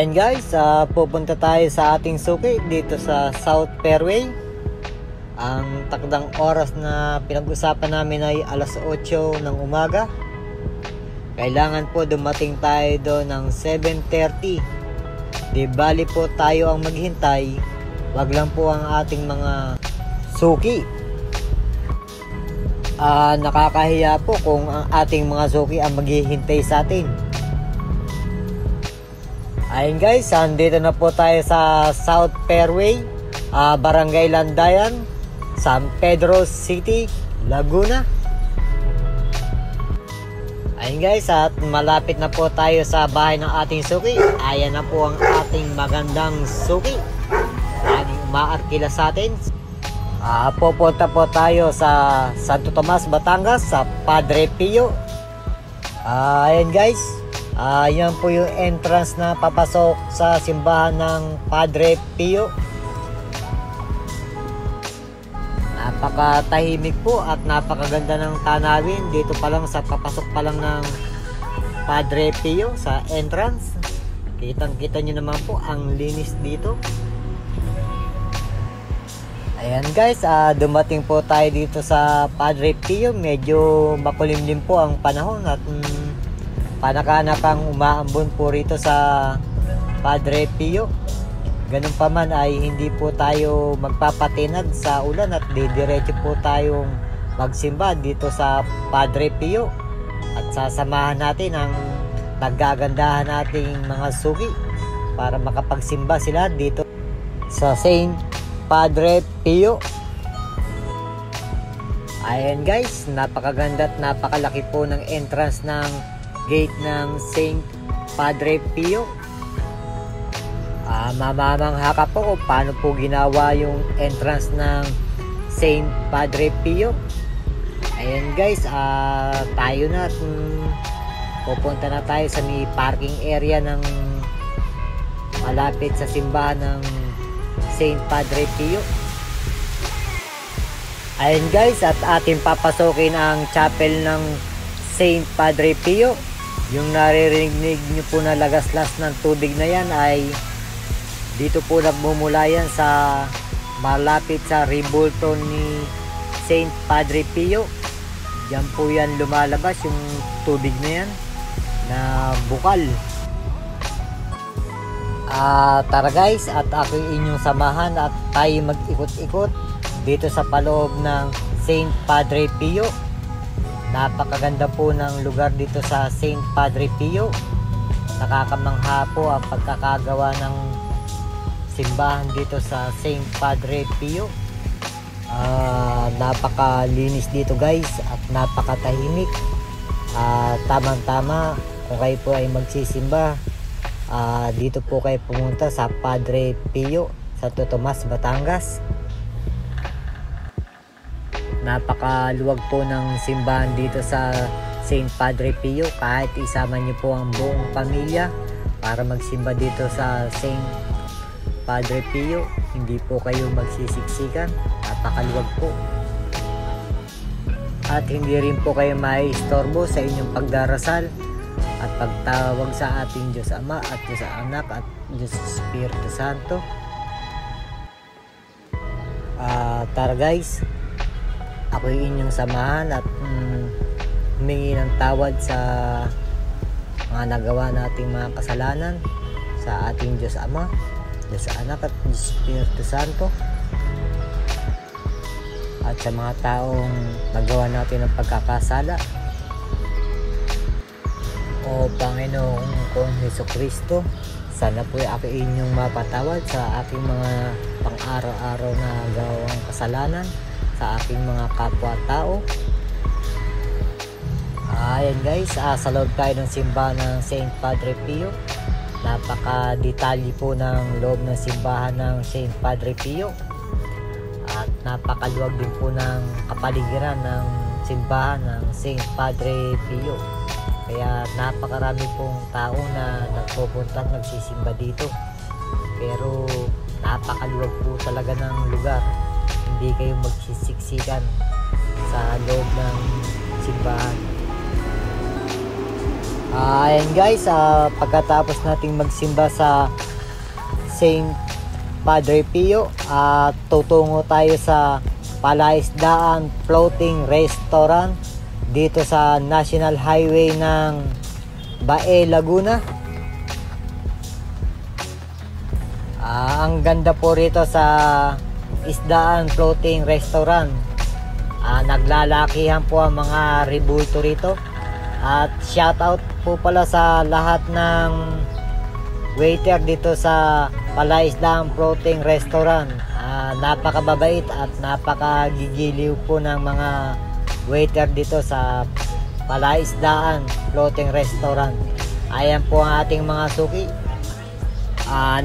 Ayan guys, pupunta tayo sa ating suki dito sa South Fairway. Ang takdang oras na pinag-usapan namin ay alas 8 ng umaga. Kailangan po dumating tayo doon ng 7:30. Di bali po tayo ang maghintay, wag lang po ang ating mga suki. Nakakahiya po kung ang ating mga suki ang maghihintay sa atin. Ayun guys, andito na po tayo sa South Fairway, Barangay Landayan, San Pedro City, Laguna. Ayun guys, at malapit na po tayo sa bahay ng ating suki. Ayan na po ang ating magandang suki. Laging umaarkila sa atin. Pupunta po tayo sa Santo Tomas, Batangas, sa Padre Pio. Ayan guys. Yan po yung entrance na papasok sa simbahan ng Padre Pio. Napakatahimik po at napakaganda ng tanawin dito pa lang sa papasok pa lang ng Padre Pio sa entrance. Kitang-kita nyo naman po ang linis dito. Ayan guys, dumating po tayo dito sa Padre Pio. Medyo makulimlim po ang panahon at panakanakang umaambon po rito sa Padre Pio. Ganun pa man ay hindi po tayo magpapatinag sa ulan at didiretso po tayong magsimba dito sa Padre Pio. At sasamahan natin ang nagagandahan nating mga suki para makapagsimba sila dito sa Saint Padre Pio. Ayan guys, napakaganda at napakalaki po ng entrance ng gate ng Saint Padre Pio. Mamamangha ka po kung paano po ginawa yung entrance ng Saint Padre Pio. Ayan guys, tayo na at pupunta na tayo sa may parking area ng malapit sa simbahan ng Saint Padre Pio. Ayan guys, at ating papasokin ang chapel ng Saint Padre Pio. Yung naririnig nyo po na lagaslas ng tubig na yan ay dito po nagmumula yan sa malapit sa rebulto ni Saint Padre Pio. Diyan po yan lumalabas yung tubig na yan na bukal. Tara guys, at ako inyong samahan at tayo mag-ikot-ikot dito sa paloob ng Saint Padre Pio. Napakaganda po ng lugar dito sa Saint Padre Pio. Nakakamangha po ang pagkakagawa ng simbahan dito sa Saint Padre Pio. Napakalinis dito guys at napakatahimik. Tamang-tama kung kayo po ay magsisimba, dito po kayo pumunta sa Padre Pio, Santo Tomas, Batangas. Napakaluwag po ng simbahan dito sa Saint Padre Pio. Kahit isama niyo po ang buong pamilya para magsimba dito sa Saint Padre Pio, hindi po kayo magsisiksikan. Napakaluwag po. At hindi rin po kayo maiistorbo sa inyong pagdarasal at pagtawag sa ating Diyos Ama at Diyos Anak at Diyos Espiritu Santo. Tara guys, ako yung inyong samahan at humingi ng tawad sa mga nagawa nating mga kasalanan sa ating Diyos Ama, Diyos Anak at Diyos Espiritu Santo, at sa mga taong nagawa natin ng pagkakasala. O Panginoong kong Hesukristo, sana po ako inyong mapatawad sa aking mga pang-araw-araw na gawang kasalanan sa aking mga kapwa-tao. Ayan guys, sa loob tayo ng simbahan ng Saint Padre Pio. Napaka-detalye po ng loob ng simbahan ng Saint Padre Pio. At napakaluwag din po ng kapaligiran ng simbahan ng Saint Padre Pio. Kaya napakarami pong tao na nagpupunta at nagsisimba dito. Pero napakaluwag po talaga ng lugar. Hindi kayo magsisiksikan sa loob ng simbahan. Ayan guys, pagkatapos nating magsimba sa Saint Padre Pio, tutungo tayo sa Palaisdaan Floating Restaurant dito sa National Highway ng Bae, Laguna. Ang ganda po rito sa Isdaan Floating Restaurant. Naglalakihan po ang mga rebulto rito. At shoutout po pala sa lahat ng waiter dito sa Palaisdaan Floating Restaurant. Napakababait at napakagigiliw po ng mga waiter dito sa Palaisdaan Floating Restaurant. Ayan po ang ating mga suki.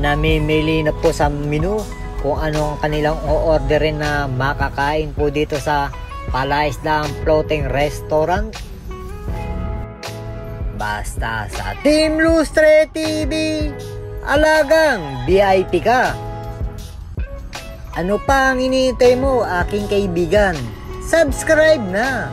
Namimili na po sa menu kung ano ang kanilang o-orderin na makakain po dito sa Palaisdaan Floating Restaurant. Basta sa Team Lustre TV, alagang VIP ka. Ano pa ang iniintay mo, aking kaibigan? Subscribe na!